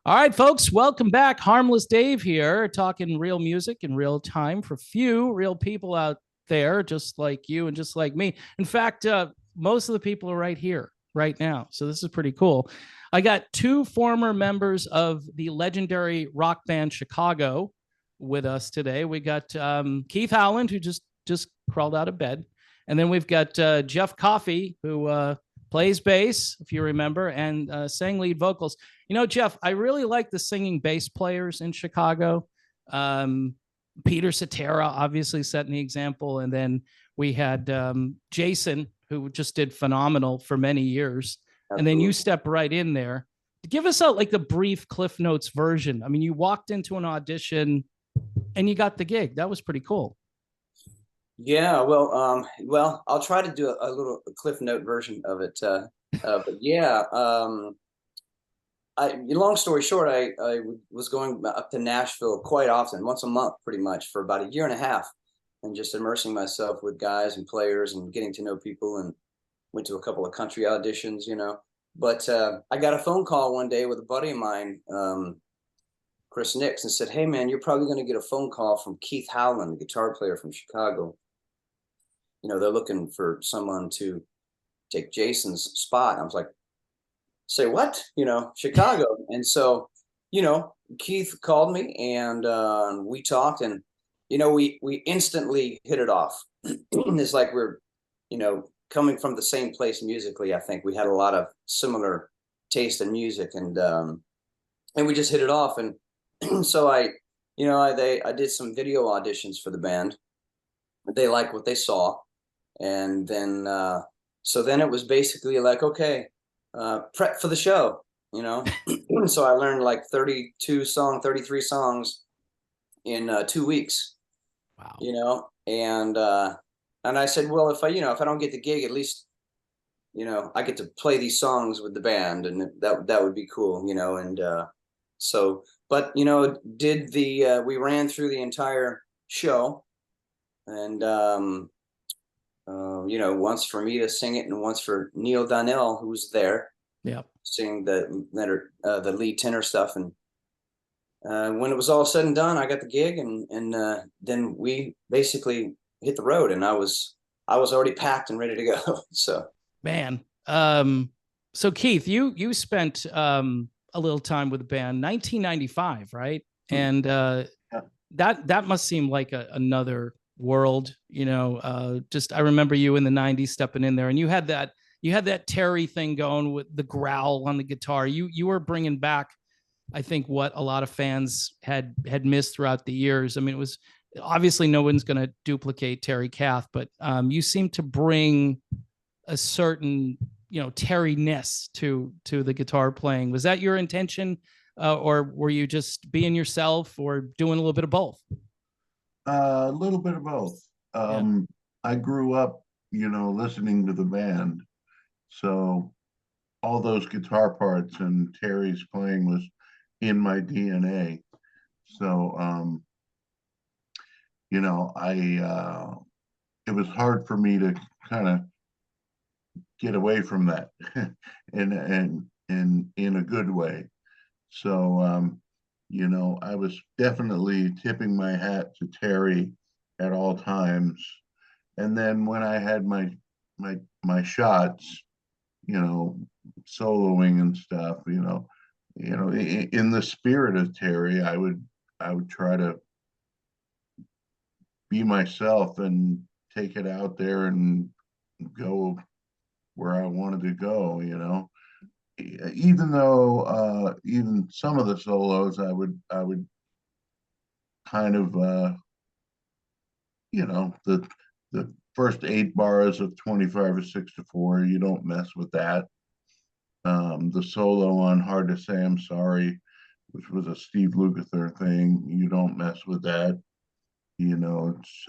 All right, folks, welcome back. Harmless Dave here, talking real music in real time for few real people out there, just like you and just like me. In fact, most of the people are right here, right now. So this is pretty cool. I got two former members of the legendary rock band Chicago with us today. We got Keith Howland, who just crawled out of bed, and then we've got Jeff Coffey, who plays bass, if you remember, and sang lead vocals. You know, Jeff, I really like the singing bass players in Chicago. Um, Peter Cetera obviously setting the example, and then we had Jason, who just did phenomenal for many years, and then you Absolutely. step right in there. Give us a like the brief Cliff Notes version. I mean, you walked into an audition and you got the gig. That was pretty cool. I'll try to do a little Cliff Note version of it. But yeah, long story short, I was going up to Nashville quite often, once a month, pretty much for about a year and a half, and just immersing myself with guys and players and getting to know people, and went to a couple of country auditions. But I got a phone call one day with a buddy of mine, Chris Nix, and said, "Hey man, you're probably going to get a phone call from Keith Howland, the guitar player from Chicago. They're looking for someone to take Jason's spot." I was like, "Say what?" Chicago. And so, Keith called me, and we talked, and we instantly hit it off. It's like we're, coming from the same place musically. I think we had a lot of similar taste in music, and we just hit it off. And so I did some video auditions for the band. They liked what they saw, and then so then it was basically like, okay, prep for the show. So I learned like 33 songs in 2 weeks. Wow. And I said, well, if I don't get the gig, at least I get to play these songs with the band, and that would be cool. And so but did the we ran through the entire show, and once for me to sing it, and once for Neil Donnell, who was there, Yep. sing the lead tenor stuff. And when it was all said and done, I got the gig, and then we basically hit the road, and I was already packed and ready to go. So Man. So Keith, you spent a little time with the band 1995, right? And Yeah. that must seem like another world, just I remember you in the 90s stepping in there, and you had that Terry thing going with the growl on the guitar. You were bringing back, I think, what a lot of fans had missed throughout the years. I mean, it was obviously no one's going to duplicate Terry Kath, but you seem to bring a certain Terry-ness to the guitar playing. Was that your intention, or were you just being yourself, or doing a little bit of both? A little bit of both. Yeah. I grew up, listening to the band. So all those guitar parts and Terry's playing was in my DNA. So, it was hard for me to kind of get away from that and in a good way. So, I was definitely tipping my hat to Terry at all times. And then when I had my shots, you know, soloing and stuff, in the spirit of Terry, I would try to be myself and take it out there and go where I wanted to go. Even though even some of the solos I would kind of the first 8 bars of 25 or 6 to 4, you don't mess with that. The solo on Hard to Say I'm Sorry, which was a Steve Lukather thing, you don't mess with that. It's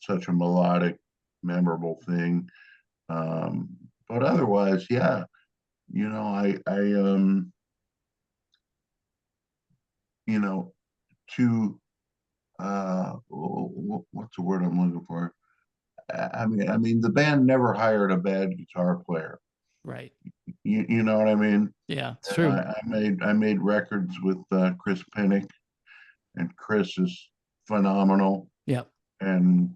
such a melodic, memorable thing. But otherwise, yeah, I you know to what's the word I'm looking for? I mean, the band never hired a bad guitar player. Right. You know what I mean? Yeah, it's And true. I made records with Chris Pinnick, and Chris is phenomenal Yeah. and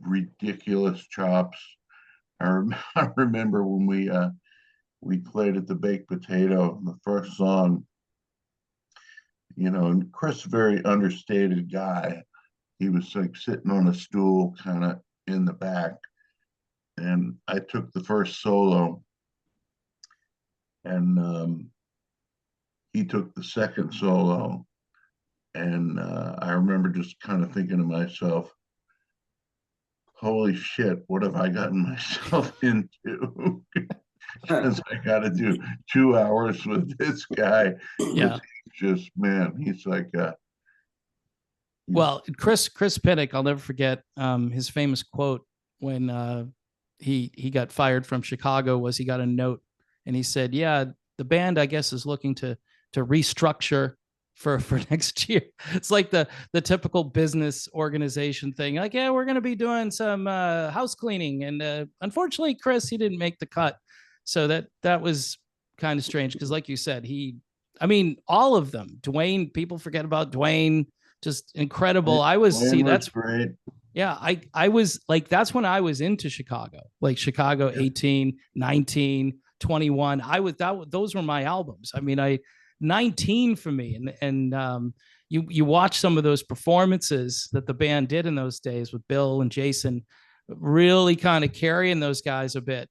ridiculous chops. I remember when we played at the Baked Potato, the first song, and Chris, very understated guy. He was like sitting on a stool kind of in the back. And I took the first solo, and he took the second solo. And I remember just kind of thinking to myself, holy shit, what have I gotten myself into? Because I got to do 2 hours with this guy. Yeah. Just, man, he's like, Well, Chris Pinnick, I'll never forget his famous quote when he got fired from Chicago was he got a note and he said, "Yeah, the band I guess is looking to restructure for next year." It's like the typical business organization thing. Like, yeah, we're going to be doing some house cleaning, and unfortunately, Chris, he didn't make the cut. So that was kind of strange because, like you said, I mean, all of them. Dwayne, people forget about Dwayne, just incredible. I was Wayne see was that's great. yeah, I was like that's when I was into Chicago, like Chicago 18, 19, 21. I was that those were my albums. I mean, I 19 for me, and you watch some of those performances that the band did in those days with Bill and Jason, really kind of carrying those guys a bit.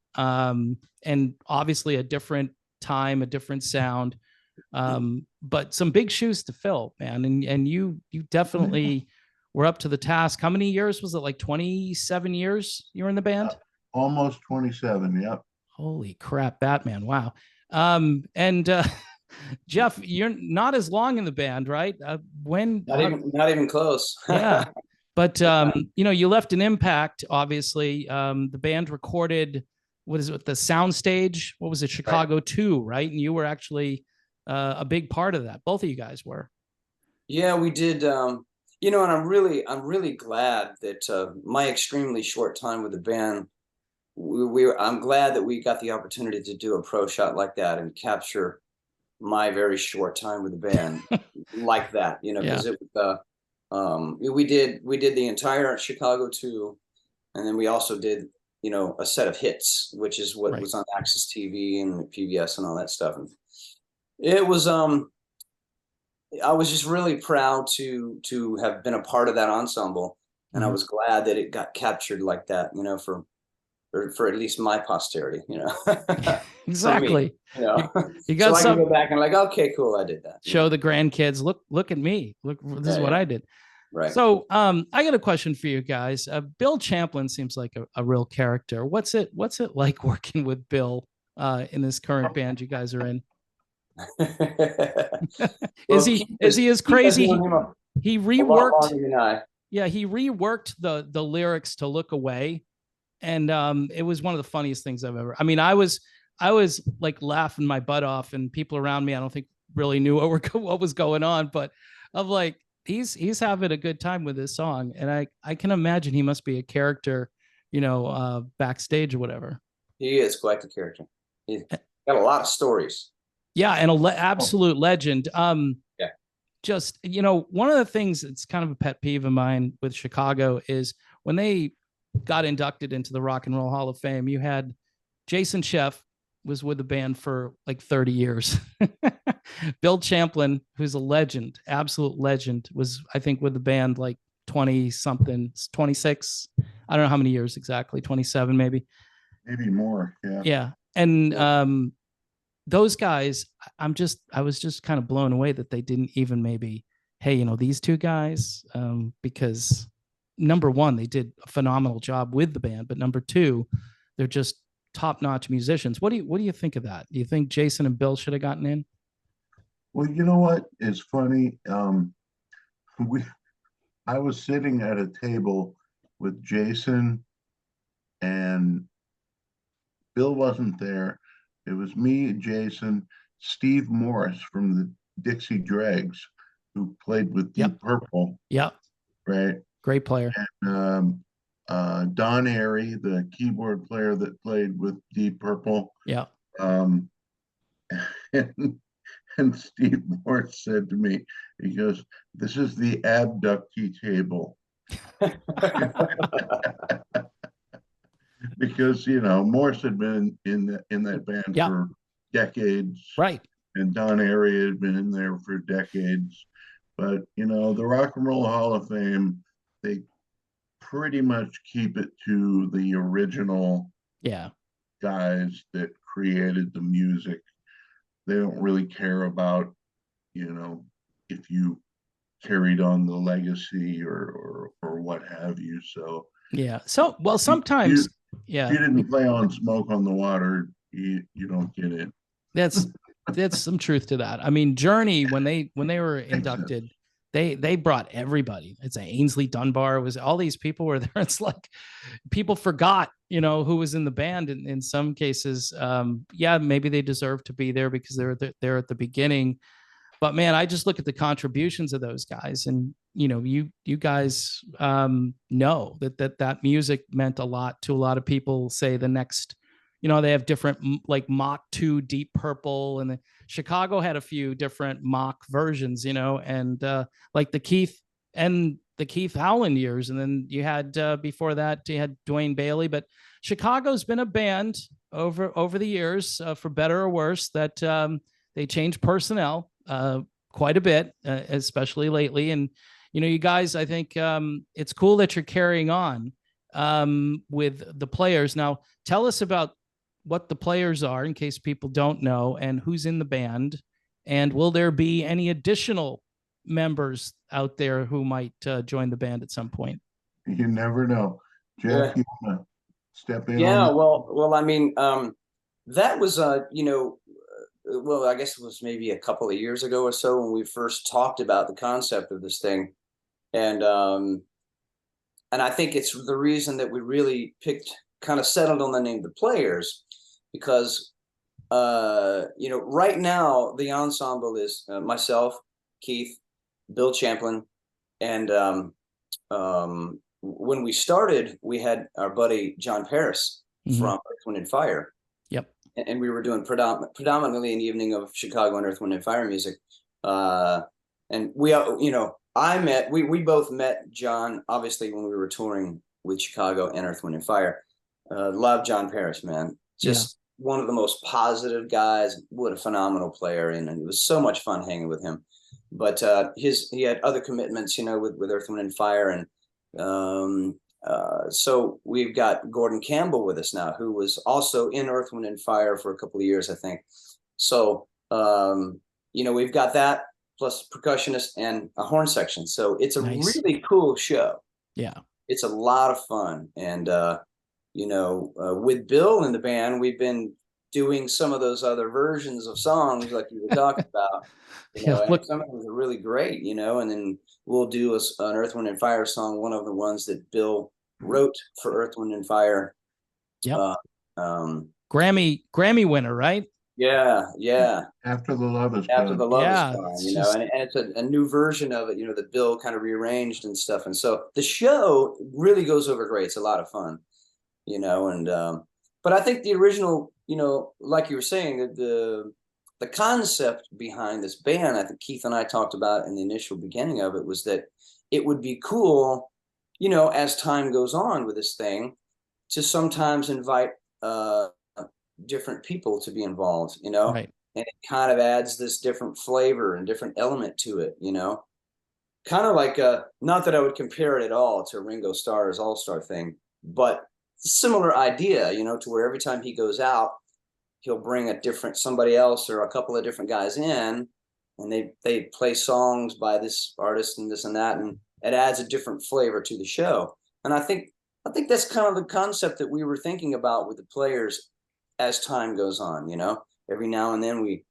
And obviously a different time, a different sound, but some big shoes to fill, man. And you definitely were up to the task. How many years was it? Like 27 years you were in the band? Almost 27. Yep. Holy crap, Batman. Wow. And Jeff, you're not as long in the band, right? When Not even close. yeah. But you left an impact, obviously. The band recorded what is it, the soundstage? What was it, Chicago Right. 2, right? And you were actually a big part of that. Both of you guys were. Yeah, we did. And I'm really glad that my extremely short time with the band, I'm glad that we got the opportunity to do a pro shot like that and capture my very short time with the band like that. Yeah. Because it was we did the entire Chicago 2, and then we also did a set of hits, which is what Right. was on Access TV and PBS and all that stuff. And it was I was just really proud to have been a part of that ensemble, and I was glad that it got captured like that, for at least my posterity, for me, Exactly. You so got I can some go back and like, okay, cool, I did that. show the grandkids, look at me. Look, this is what I did. Right. So I got a question for you guys. Bill Champlin seems like a real character. What's it like working with Bill in this current band you guys are in? Is he as crazy? He a lot reworked. longer than I. Yeah, he reworked the lyrics to Look Away, and it was one of the funniest things I've ever. I mean, I was like laughing my butt off, and people around me I don't think really knew what was going on, but I'm like, he's having a good time with this song, and I can imagine he must be a character, backstage or whatever. He is quite the character. He's got a lot of stories. Yeah, and absolute legend. Yeah. Just one of the things that's kind of a pet peeve of mine with Chicago is when they got inducted into the Rock and Roll Hall of Fame, you had Jason Sheff was with the band for like 30 years. Bill Champlin, who's a legend, absolute legend, was I think with the band like 20 something, 26. I don't know how many years exactly, 27 maybe. Maybe more. Yeah. Yeah. And those guys, I was just kind of blown away that they didn't even maybe, hey, these two guys, because number one, they did a phenomenal job with the band, but number two, they're just top-notch musicians. What do you think of that? Do you think Jason and Bill should have gotten in? Well, you know what is funny? We I was sitting at a table with Jason, and Bill wasn't there. It was me, Jason, Steve Morris from the Dixie Dregs, who played with Deep Purple, Yep. right? Great player. And Don Airy, the keyboard player that played with Deep Purple. Yeah. Um, and, and Steve Morse said to me, he goes, "This is the abductee table." Because Morse had been in that band Yeah. for decades, Right. and Don Airy had been in there for decades. But the Rock and Roll Hall of Fame, they pretty much keep it to the original guys that created the music. They don't really care about if you carried on the legacy or what have you. So So well, sometimes if you didn't play on Smoke on the Water, you don't get it. That's some truth to that. I mean, Journey, when they were inducted, they brought everybody. It's Ainsley Dunbar, was all these people were there. It's like people forgot, who was in the band in some cases. Maybe they deserve to be there because they're there at the beginning. But man, I just look at the contributions of those guys, and you guys know that music meant a lot to a lot of people. Say the next, they have different like Mach 2, Deep Purple, and Chicago had a few different Mach versions, and like the Keith Howland years, and then you had before that you had Dwayne Bailey. But Chicago's been a band over the years, for better or worse, that they changed personnel quite a bit, especially lately. And you guys, I think it's cool that you're carrying on with the players. Now, tell us about what the players are, in case people don't know, and who's in the band, and will there be any additional members out there who might join the band at some point? You never know. Jeff, you want to step in? Well, I mean, that was well, I guess it was maybe a couple of years ago or so when we first talked about the concept of this thing. And I think it's the reason that we really kind of settled on the name The Players, because, right now the ensemble is myself, Keith, Bill Champlin. And when we started, we had our buddy John Paris from Earth, Wind & Fire. Yep. And we were doing predominantly an evening of Chicago and Earth, Wind & Fire music. And we both met John, obviously, when we were touring with Chicago and Earth, Wind & Fire. Love John Paris, man. Just one of the most positive guys. What a phenomenal player. And it was so much fun hanging with him. But he had other commitments, with Earth, Wind & Fire. And so we've got Gordon Campbell with us now, who was also in Earth, Wind & Fire for a couple of years, I think. So, we've got that, plus percussionist and a horn section. So it's a really cool show. Yeah. It's a lot of fun. And, with Bill in the band, we've been doing some of those other versions of songs like you were talking about. And some of them are really great, and then we'll do an Earth, Wind & Fire song, one of the ones that Bill wrote for Earth, Wind & Fire. Yeah. Grammy winner, right? Yeah. After the Love Is Gone. Gone. And it's a new version of it, that Bill kind of rearranged and stuff. And so the show really goes over great. It's a lot of fun, but I think the original, like you were saying, the concept behind this band, I think Keith and I talked about in the initial beginning of it, was that it would be cool, as time goes on with this thing, to sometimes invite different people to be involved, right. And it kind of adds this different flavor and different element to it, kind of like not that I would compare it at all to Ringo Starr's All-Star thing, but similar idea, to where every time he goes out, he'll bring somebody else or a couple of different guys in, and they play songs by this artist and this and that, and it adds a different flavor to the show. And I think that's kind of the concept that we were thinking about with the players as time goes on. Every now and then we,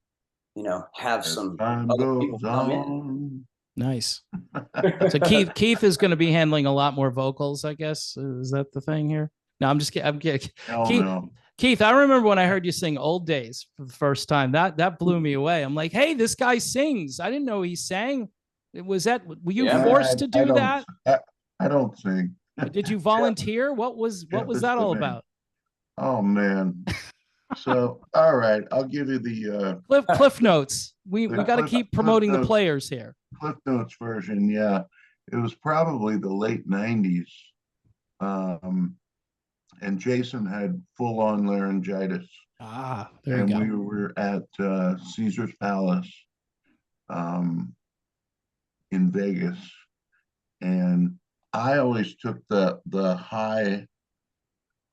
have some other people come in. Nice. So Keith is going to be handling a lot more vocals, I guess. Is that the thing here? No, I'm just kidding. I'm kidding. Keith, I remember when I heard you sing Old Days for the first time. That blew me away. I'm like, hey, this guy sings. I didn't know he sang. Were you forced to do that? I don't sing. Did you volunteer? What was Jeff is that the all man. about? Oh man. So, all right, I'll give you the Cliff notes. We the got to keep promoting the players here. Cliff Notes version. Yeah, it was probably the late '90s, and Jason had full-on laryngitis, Ah, there you and go. we were at Caesar's Palace in Vegas, and I always took the high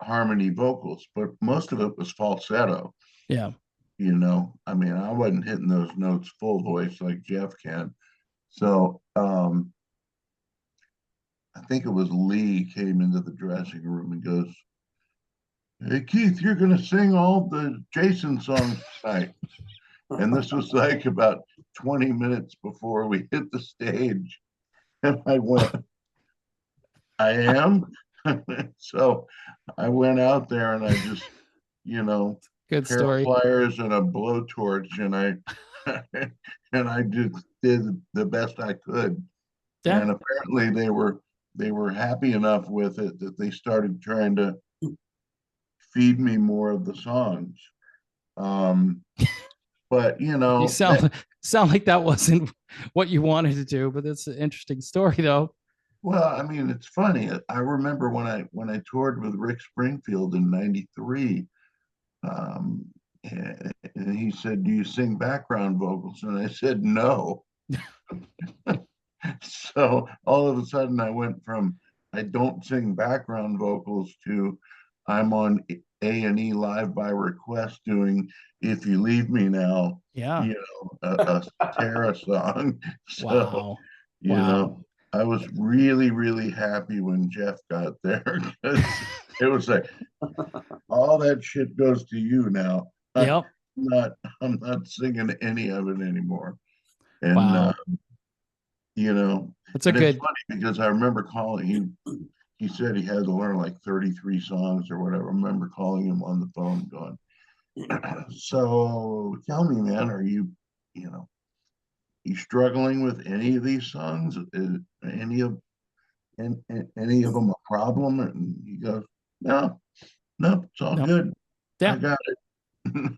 harmony vocals, but most of it was falsetto. Yeah. I mean, I wasn't hitting those notes full voice like Jeff can. So I think it was Lee came into the dressing room and goes, "Hey Keith, you're gonna sing all the Jason songs tonight." And this was like about 20 minutes before we hit the stage. And I went, "I am." So I went out there and I just, Good pair of story. pliers and a blowtorch, and I and I just did the best I could. Yeah. And apparently they were happy enough with it that they started trying to feed me more of the songs. But You sound like that wasn't what you wanted to do, but it's an interesting story though. well, I mean, it's funny. I remember when I toured with Rick Springfield in '93. Um, and he said, "Do you sing background vocals?" And I said, "No." So all of a sudden, I went from I don't sing background vocals to I'm on A&E Live by Request doing "If You Leave Me Now," Yeah. a Tara song. So, Wow. you Wow. know, I was really, really happy when Jeff got there because it was like, all that shit goes to you now. Yep. I'm not singing any of it anymore. And Wow. That's a and it's good. funny because I remember calling him. He said he had to learn like 33 songs or whatever. I remember calling him on the phone going, "So tell me, man, are you struggling with any of these songs? Is any of them a problem?" And he goes, "No, no, it's all No. good. I Yeah. got it."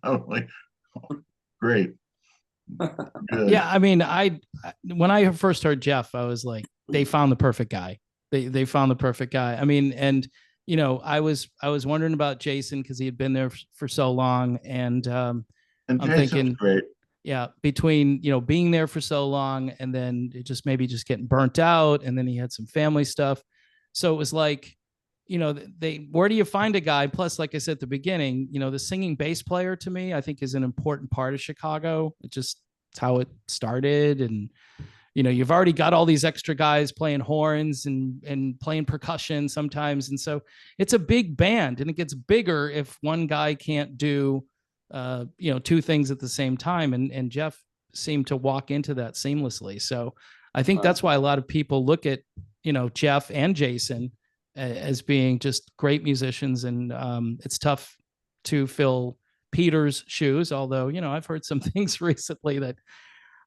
I was like, "Oh, great, good." Yeah. I mean, when I first heard Jeff, I was like, they found the perfect guy. They found the perfect guy. I mean, and I was wondering about Jason because he had been there for so long, and And I'm Jason's thinking, great. yeah, between being there for so long and then maybe just getting burnt out, and then he had some family stuff, so it was like, where do you find a guy? Plus, like I said at the beginning, the singing bass player to me, I think, is an important part of Chicago. It's how it started, and you've already got all these extra guys playing horns and playing percussion sometimes, and so it's a big band, and it gets bigger if one guy can't do two things at the same time, and Jeff seemed to walk into that seamlessly. So I think that's why a lot of people look at Jeff and Jason as being just great musicians, and it's tough to fill Peter's shoes, although I've heard some things recently that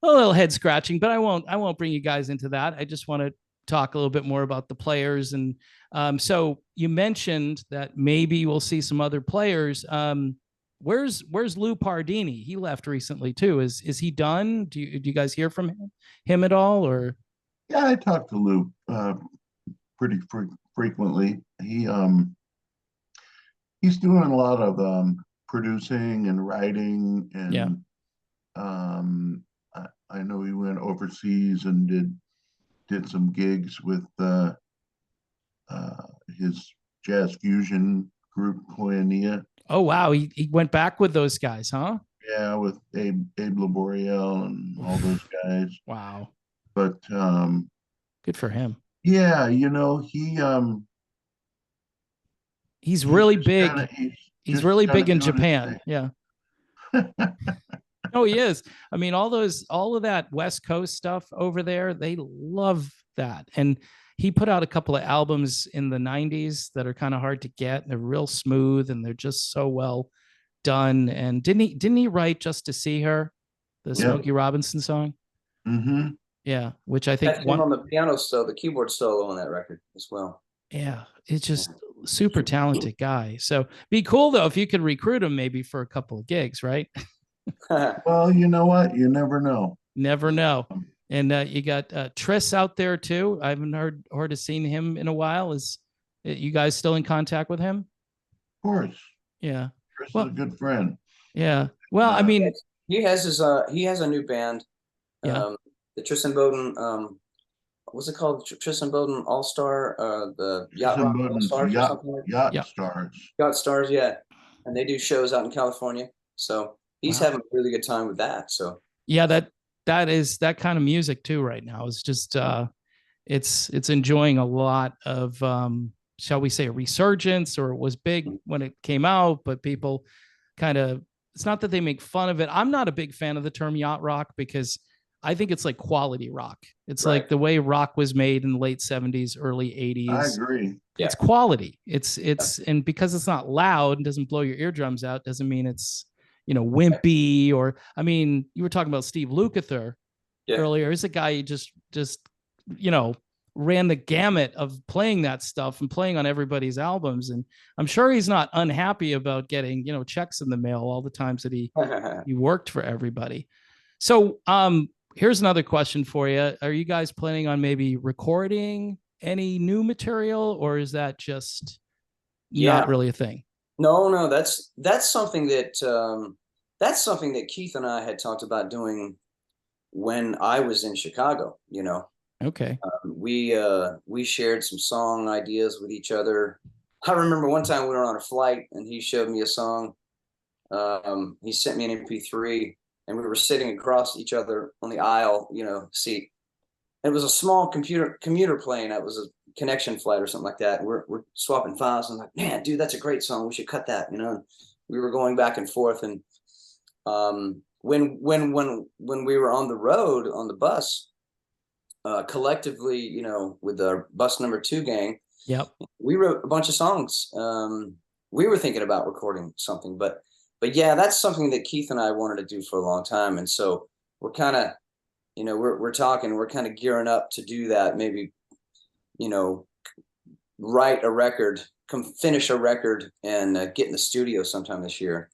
a little head scratching, but I won't bring you guys into that. I just want to talk a little bit more about the players. And so you mentioned that maybe we'll see some other players. Where's Lou Pardini? He left recently too. Is he done? Do you guys hear from him at all? Or Yeah, I talk to Lou pretty frequently. He's doing a lot of producing and writing, and yeah. I know he went overseas and did some gigs with his jazz fusion group Koinonia. Oh wow, he went back with those guys, huh? Yeah, with Abe Laboriel and all those guys. Wow, But good for him. yeah, He's really big. He's just really kind of big in doing his Japan. Yeah. Oh, he is. I mean, all of that West Coast stuff over there, they love that. And he put out a couple of albums in the 90s that are kind of hard to get. They're real smooth and they're just so well done. And didn't he write Just to See Her, the Smokey Robinson song? Mm-hmm. Yeah, which I think on the piano solo, the keyboard solo on that record as well. Yeah, it's just super talented guy. So be cool though if you could recruit him maybe for a couple of gigs, right? Well, you know what? You never know. Never know. Of And you got Tris out there too. I haven't heard of seen him in a while. Is you guys still in contact with him? course, Yeah. Chris is a Well, good friend. yeah. Well, I mean, He has a new band, yeah. the Tristan Bowden, what's it called? Tristan Bowden All Star, the Yacht Tristan Rock All Bowden's Stars or something like yacht Yeah. stars. Yacht Stars, yeah. And they do shows out in California. So he's Wow. having a really good time with that. So Yeah, that is that kind of music too right now. It's just it's enjoying a lot of shall we say a resurgence, or it was big when it came out, but people kind of, it's not that they make fun of it. I'm not a big fan of the term yacht rock because I think it's like quality rock. It's right. like the way rock was made in the late 70s, early I 80s. agree. It's quality. It's and because it's not loud and doesn't blow your eardrums out, doesn't mean it's, you know, wimpy. Or I mean, you were talking about Steve Lukather earlier. He's a guy who just you know, ran the gamut of playing that stuff and playing on everybody's albums. And I'm sure he's not unhappy about getting, you know, checks in the mail all the times that he worked for everybody. So here's another question for you. Are you guys planning on maybe recording any new material, or is that just not really a thing? No, that's something that Keith and I had talked about doing when I was in Chicago, you know. Okay. We shared some song ideas with each other. I remember one time we were on a flight and he showed me a song. He sent me an MP3 and we were sitting across each other on the aisle, you know, seat. It was a small commuter plane. That was a connection flight or something like that. We're swapping files. I'm like, man, dude, that's a great song. We should cut that, you know. And we were going back and forth. And when we were on the road on the bus, collectively, you know, with the bus number 2 gang, yep, we wrote a bunch of songs. We were thinking about recording something, but yeah, that's something that Keith and I wanted to do for a long time. And so we're kind of, you know, we're talking, we're kind of gearing up to do that. Maybe, you know, write a record, finish a record, and get in the studio sometime this year.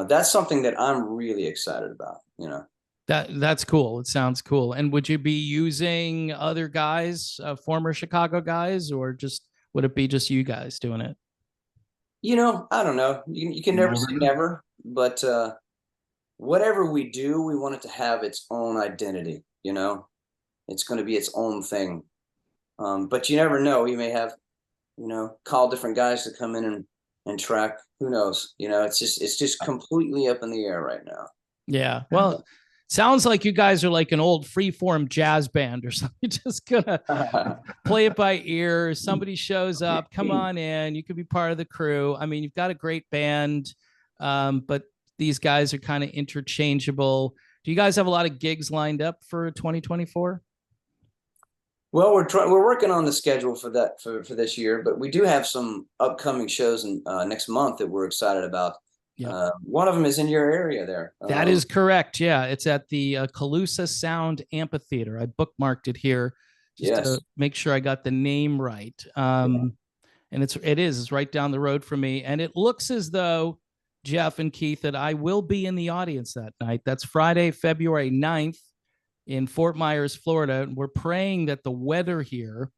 That's something that I'm really excited about, you know. That's cool. It sounds cool. And would you be using other guys, former Chicago guys, or just would it be just you guys doing it? You know, I don't know. You can never say never, but whatever we do, we want it to have its own identity. You know, it's going to be its own thing. But you never know. You may have, you know, call different guys to come in and track. Who knows? You know, it's just completely up in the air right now. Yeah. Well, sounds like you guys are like an old freeform jazz band or something. You're just gonna play it by ear. Somebody shows up, come on in. You could be part of the crew. I mean, you've got a great band, but these guys are kind of interchangeable. Do you guys have a lot of gigs lined up for 2024? Well, we're working on the schedule for that for this year, but we do have some upcoming shows in next month that we're excited about. Yep. One of them is in your area there. That is correct. Yeah, it's at the Calusa Sound Amphitheater. I bookmarked it here just to make sure I got the name right. And it's right down the road from me. And it looks as though, Jeff and Keith, that I will be in the audience that night. That's Friday, February 9th in Fort Myers, Florida. And we're praying that the weather here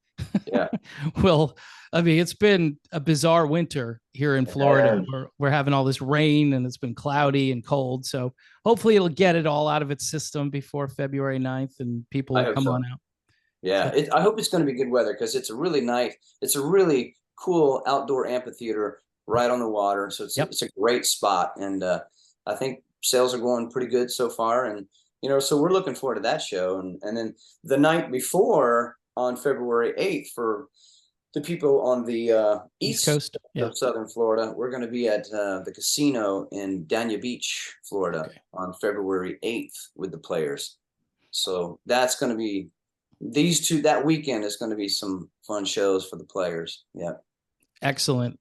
will, I mean, it's been a bizarre winter here in Florida. We're having all this rain and it's been cloudy and cold. So hopefully it'll get it all out of its system before February 9th and people will come on out. Yeah, I hope it's going to be good weather because it's a really cool outdoor amphitheater right on the water. So it's a great spot. And I think sales are going pretty good so far. And, you know, so we're looking forward to that show. And then the night before, on February 8th, for the people on the east coast of Southern Florida, we're going to be at the casino in Dania Beach, Florida, on February 8th with the Players. So that's going to be that weekend is going to be some fun shows for the Players. Yeah. Excellent.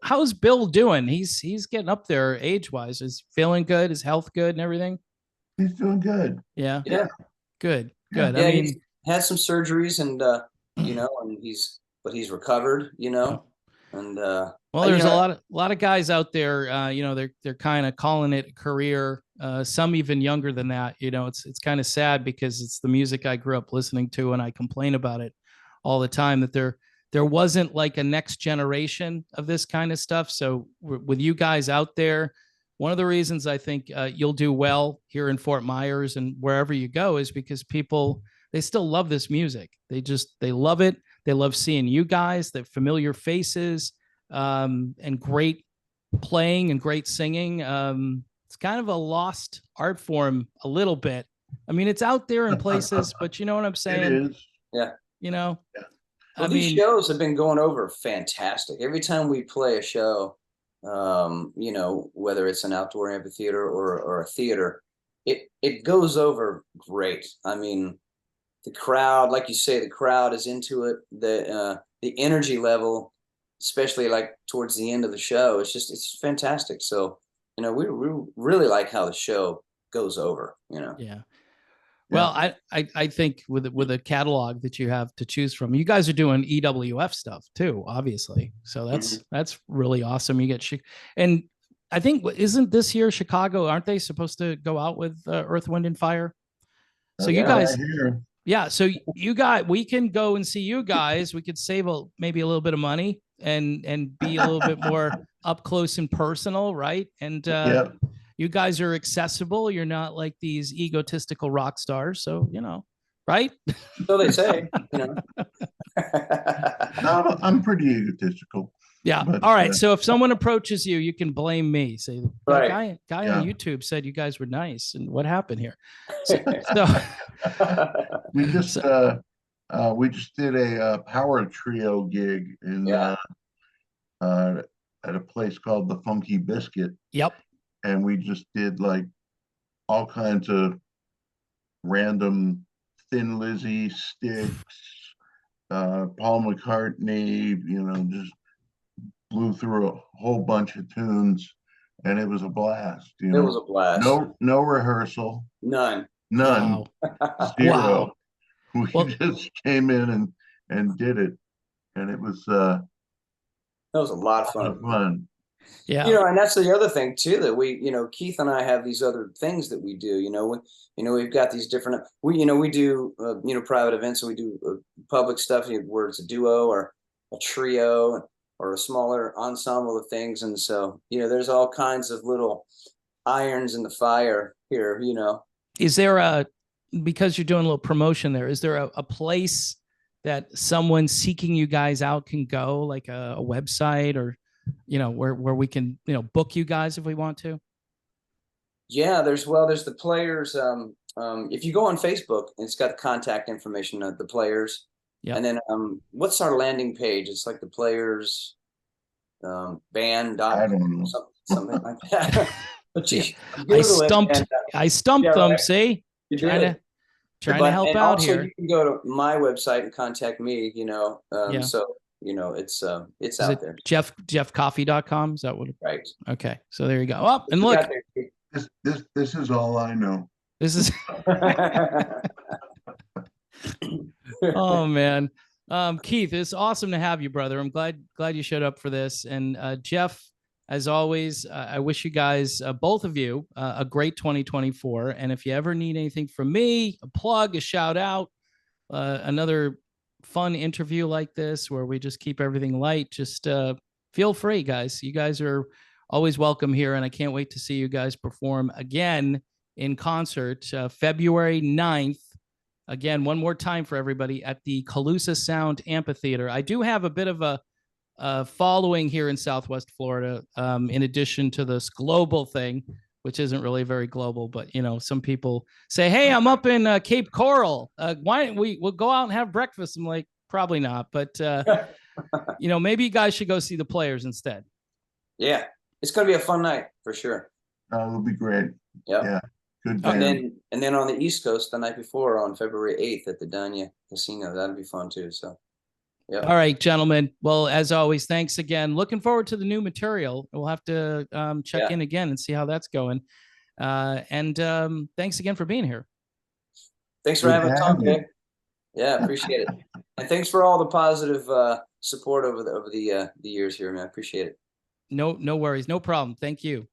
How's Bill doing? He's getting up there age-wise. Is feeling good? Is health good and everything? He's doing good. Yeah. Good. Yeah, I mean, had some surgeries and you know, and but he's recovered, you know, and well, there's a lot of guys out there, you know, they're kind of calling it a career. Some even younger than that. You know, it's kind of sad because it's the music I grew up listening to, and I complain about it all the time, that there wasn't like a next generation of this kind of stuff. So with you guys out there, one of the reasons I think you'll do well here in Fort Myers and wherever you go is because people, they still love this music. They love it. They love seeing you guys, the familiar faces, and great playing and great singing. It's kind of a lost art form a little bit. I mean, it's out there in places, but you know what I'm saying? It is. Yeah. You know, yeah. Well, these shows have been going over fantastic. Every time we play a show, you know, whether it's an outdoor amphitheater or a theater, it goes over great. I mean, the crowd, like you say, the crowd is into it. The energy level, especially like towards the end of the show, it's fantastic. So, you know, we really like how the show goes over, you know. Yeah. Well, I think with a catalog that you have to choose from, you guys are doing EWF stuff too, obviously. So that's really awesome. You get and I think, isn't this year Chicago? Aren't they supposed to go out with Earth, Wind, and Fire? So you guys, yeah. So we can go and see you guys. We could save maybe a little bit of money and be a little bit more up close and personal, right? And you guys are accessible. You're not like these egotistical rock stars. So, you know, right? So they say, you know. No, I'm pretty egotistical. Yeah. But, all right. So if someone approaches you, you can blame me. Say, right. guy on YouTube said you guys were nice. And what happened here? So we just did a power trio gig in at a place called the Funky Biscuit. Yep. And we just did like all kinds of random Thin Lizzy, Styx, Paul McCartney, you know, just blew through a whole bunch of tunes, and it was a blast. You know, it was a blast. No rehearsal. None. Wow. Zero. Wow. We just came in and did it, and it was that was a lot of fun. Yeah. You know, and that's the other thing too, that we, you know, Keith and I have these other things that we do, you know, we've got these different, we do, you know, private events, and we do public stuff where it's a duo or a trio or a smaller ensemble of things. And so, you know, there's all kinds of little irons in the fire here, you know. Is there because you're doing a little promotion there, is there a place that someone seeking you guys out can go, like a website, or, you know, where we can, you know, book you guys if we want to? Yeah, there's the Players. If you go on Facebook, it's got the contact information of the Players. Yeah. And then what's our landing page? It's like the Players band. I don't know. Something like that. But gee, I stumped them. Right. See, trying to help out also, here. You can go to my website and contact me. You know, so you know it's out there. jeffcoffey.com. Is that what? Right. Okay, so there you go. Oh, and look, this is all I know. This is. Oh man, Keith, it's awesome to have you, brother. I'm glad you showed up for this. And Jeff, as always, I wish you guys, both of you, a great 2024. And if you ever need anything from me, a plug, a shout out, another fun interview like this where we just keep everything light, just feel free, guys. You guys are always welcome here, and I can't wait to see you guys perform again in concert February 9th. Again, one more time for everybody, at the Calusa Sound Amphitheater. I do have a bit of a following here in Southwest Florida, in addition to this global thing, which isn't really very global, but you know, some people say, "Hey, I'm up in Cape Coral. Why don't we'll go out and have breakfast?" I'm like, probably not, but you know, maybe you guys should go see the Players instead. Yeah, it's gonna be a fun night for sure. It'll be great. Yep. Yeah. Good. And then on the East Coast the night before, on February 8th at the Dania Casino, that'll be fun too. So. Yeah. All right, gentlemen. Well, as always, thanks again. Looking forward to the new material. We'll have to check in again and see how that's going. And thanks again for being here. Thanks for having us on, Vic. Yeah, appreciate it. And thanks for all the positive support over the years here, man. I appreciate it. No worries. No problem. Thank you.